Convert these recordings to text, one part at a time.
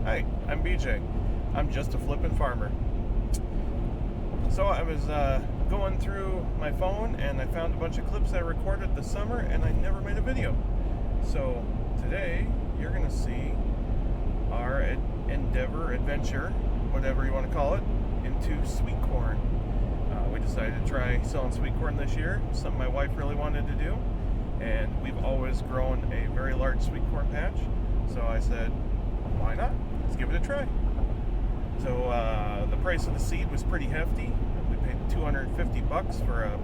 Hi, I'm BJ. I'm just a flippin' farmer. So I was going through my phone and I found a bunch of clips I recorded this summer and I never made a video. So today you're going to see our adventure, whatever you want to call it, into sweet corn. We decided to try selling sweet corn this year, something my wife really wanted to do, and we've always grown a very large sweet corn patch. So I said, why not? Let's give it a try. So the price of the seed was pretty hefty. We paid $250 for a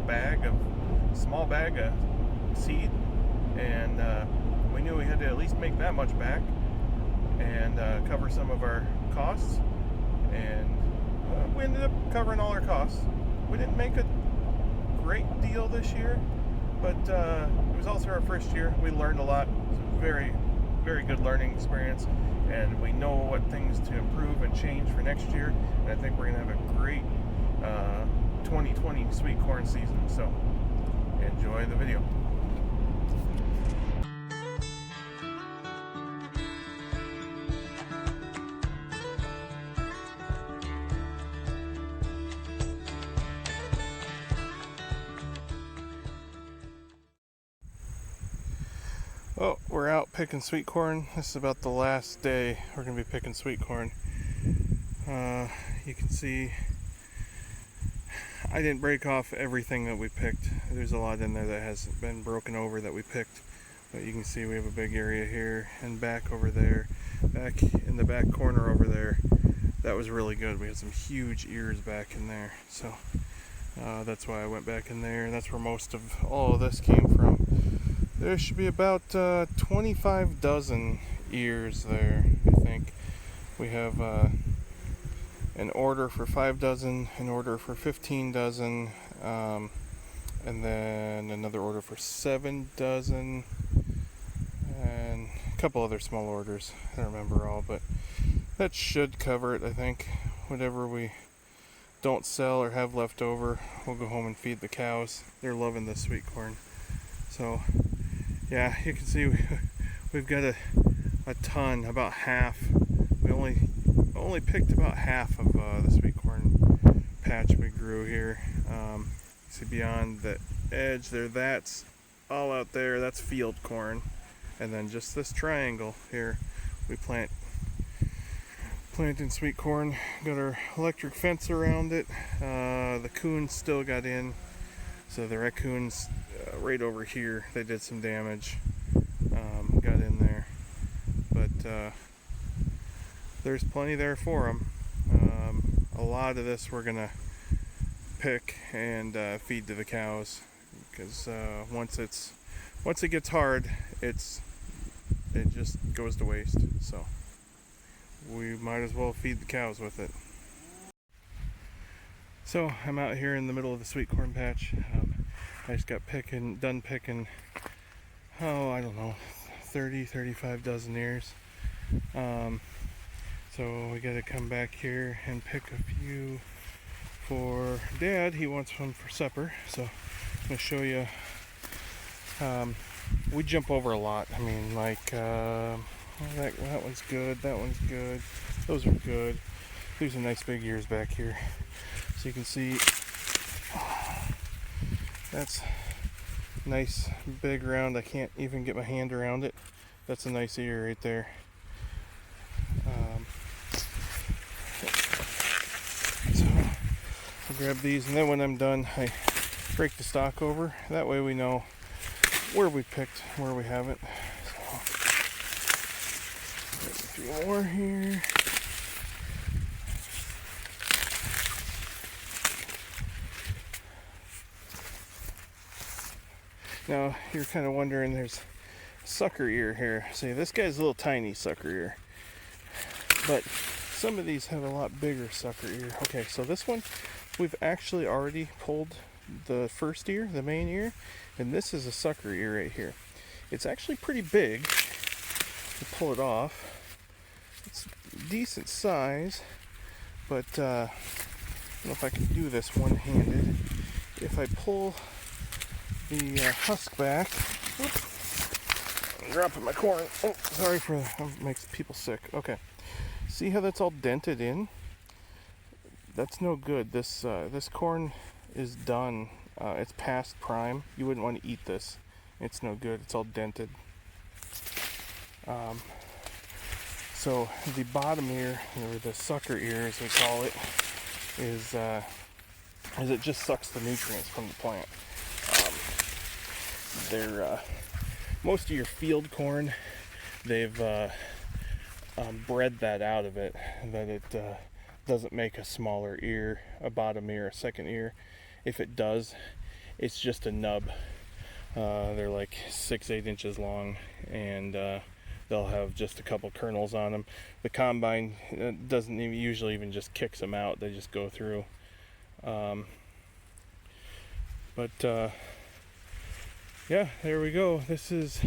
small bag of seed, and we knew we had to at least make that much back and cover some of our costs. And we ended up covering all our costs. We didn't make a great deal this year, but it was also our first year. We learned a lot. It was a very, very good learning experience, and we know what things to improve and change for next year. And I think we're going to have a great 2020 sweet corn season. So enjoy the video. Well, we're out picking sweet corn. This is about the last day we're going to be picking sweet corn. You can see I didn't break off everything that we picked. There's a lot in there that hasn't been broken over that we picked. But you can see we have a big area here and back over there. Back in the back corner over there, that was really good. We had some huge ears back in there. So that's why I went back in there. And that's where most of all of this came from. There should be about 25 dozen ears there, I think. We have an order for 5 dozen, an order for 15 dozen, and then another order for 7 dozen, and a couple other small orders. I don't remember all, but that should cover it, I think. Whatever we don't sell or have left over, we'll go home and feed the cows. They're loving the sweet corn. So yeah, you can see we've got a ton, about half. We only picked about half of the sweet corn patch we grew here. See beyond the edge there, that's all out there, that's field corn. And then just this triangle here, we planting sweet corn. Got our electric fence around it. The coons still got in. So the raccoons right over here, they did some damage, got in there, but there's plenty there for them. A lot of this we're gonna pick and feed to the cows, because once it gets hard, it just goes to waste. So we might as well feed the cows with it. So I'm out here in the middle of the sweet corn patch. I just got done picking, I don't know, 35 dozen ears. So we gotta come back here and pick a few for Dad. He wants one for supper. So I'm gonna show you. We jump over a lot. I mean, like, that one's good, that one's good, those are good. There's some nice big ears back here. So you can see that's nice big round. I can't even get my hand around it. That's a nice ear right there. So I'll grab these, and then when I'm done, I break the stalk over. That way we know where we picked, where we haven't. So there's a few more here. Now, you're kind of wondering, there's sucker ear here. See, this guy's a little tiny sucker ear. But some of these have a lot bigger sucker ear. Okay, so this one, we've actually already pulled the first ear, the main ear. And this is a sucker ear right here. It's actually pretty big. To pull it off. It's decent size. But, I don't know if I can do this one-handed. If I pull the husk back, I'm dropping my corn. Oh, sorry for that. Makes people sick. Okay. See how that's all dented in? That's no good. This corn is done. It's past prime. You wouldn't want to eat this. It's no good. It's all dented. So the bottom ear, or the sucker ear as they call it, is it just sucks the nutrients from the plant. They're most of your field corn, they've bred that out of it, that it doesn't make a smaller ear, a bottom ear, a second ear. If it does, it's just a nub. They're like 6-8 inches long, and they'll have just a couple kernels on them. The combine doesn't usually even just kicks them out. They just go through. Yeah, there we go. This is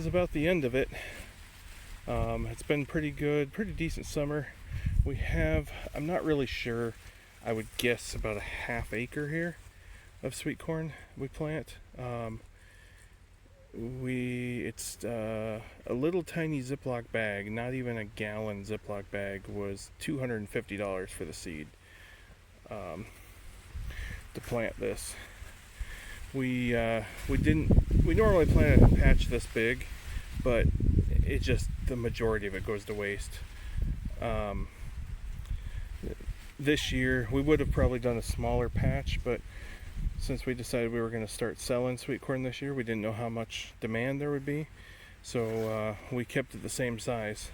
about the end of it. It's been pretty good, pretty decent summer. We have, I'm not really sure, I would guess about a half acre here of sweet corn we plant. It's a little tiny Ziploc bag, not even a gallon Ziploc bag, was $250 for the seed to plant this. We normally plant a patch this big, but it just, the majority of it goes to waste. This year we would have probably done a smaller patch, but since we decided we were going to start selling sweet corn this year, we didn't know how much demand there would be, so we kept it the same size.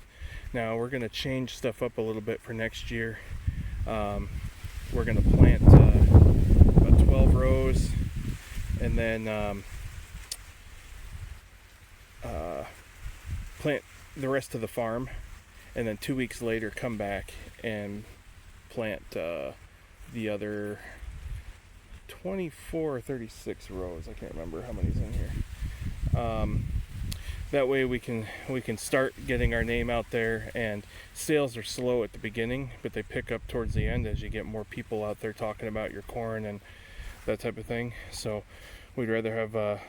Now we're going to change stuff up a little bit for next year. We're going to plant about 12 rows, and then plant the rest of the farm, and then 2 weeks later come back and plant the other 24 or 36 rows. I can't remember how many's in here. That way we can start getting our name out there, and sales are slow at the beginning, but they pick up towards the end as you get more people out there talking about your corn and that type of thing. So we'd rather have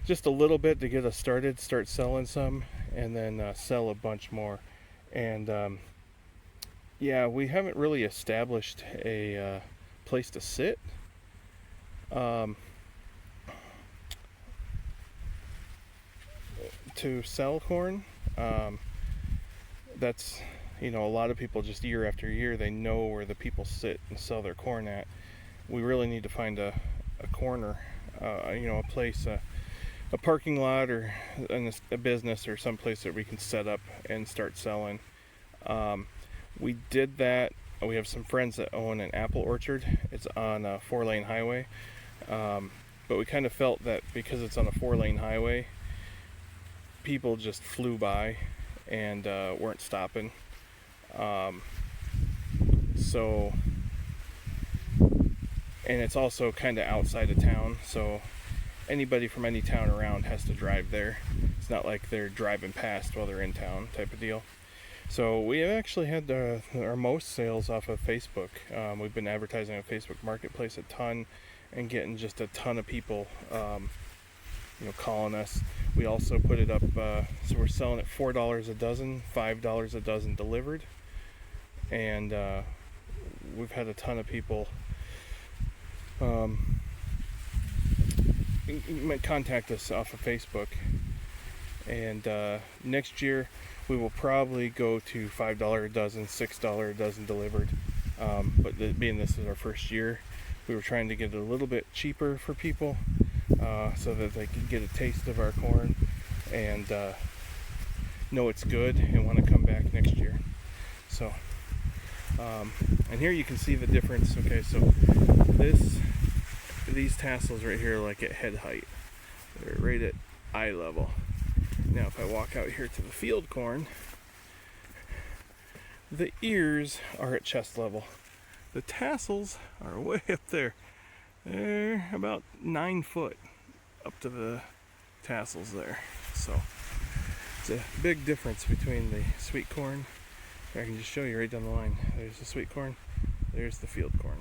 just a little bit to get us started, start selling some, and then sell a bunch more. And yeah, we haven't really established a place to sit. To sell corn. That's, a lot of people just year after year, they know where the people sit and sell their corn at. We really need to find a corner, a place, a parking lot, or a business, or some place that we can set up and start selling. We did that. We have some friends that own an apple orchard. It's on a 4-lane highway, but we kind of felt that because it's on a 4-lane highway, people just flew by and weren't stopping. And it's also kind of outside of town, so anybody from any town around has to drive there. It's not like they're driving past while they're in town type of deal. So we have actually had our most sales off of Facebook. We've been advertising on Facebook Marketplace a ton and getting just a ton of people calling us. We also put it up, so we're selling it $4 a dozen, $5 a dozen delivered, and we've had a ton of people contact us off of Facebook. And next year we will probably go to $5 a dozen, $6 a dozen delivered, but being this is our first year, we were trying to get it a little bit cheaper for people, so that they can get a taste of our corn and know it's good and want to come back next year. So and here you can see the difference. Okay, so these tassels right here are like at head height. They're right at eye level. Now if I walk out here to the field corn, the ears are at chest level. The tassels are way up there. They're about 9 foot up to the tassels there. So it's a big difference between the sweet corn. I can just show you right down the line. There's the sweet corn, there's the field corn.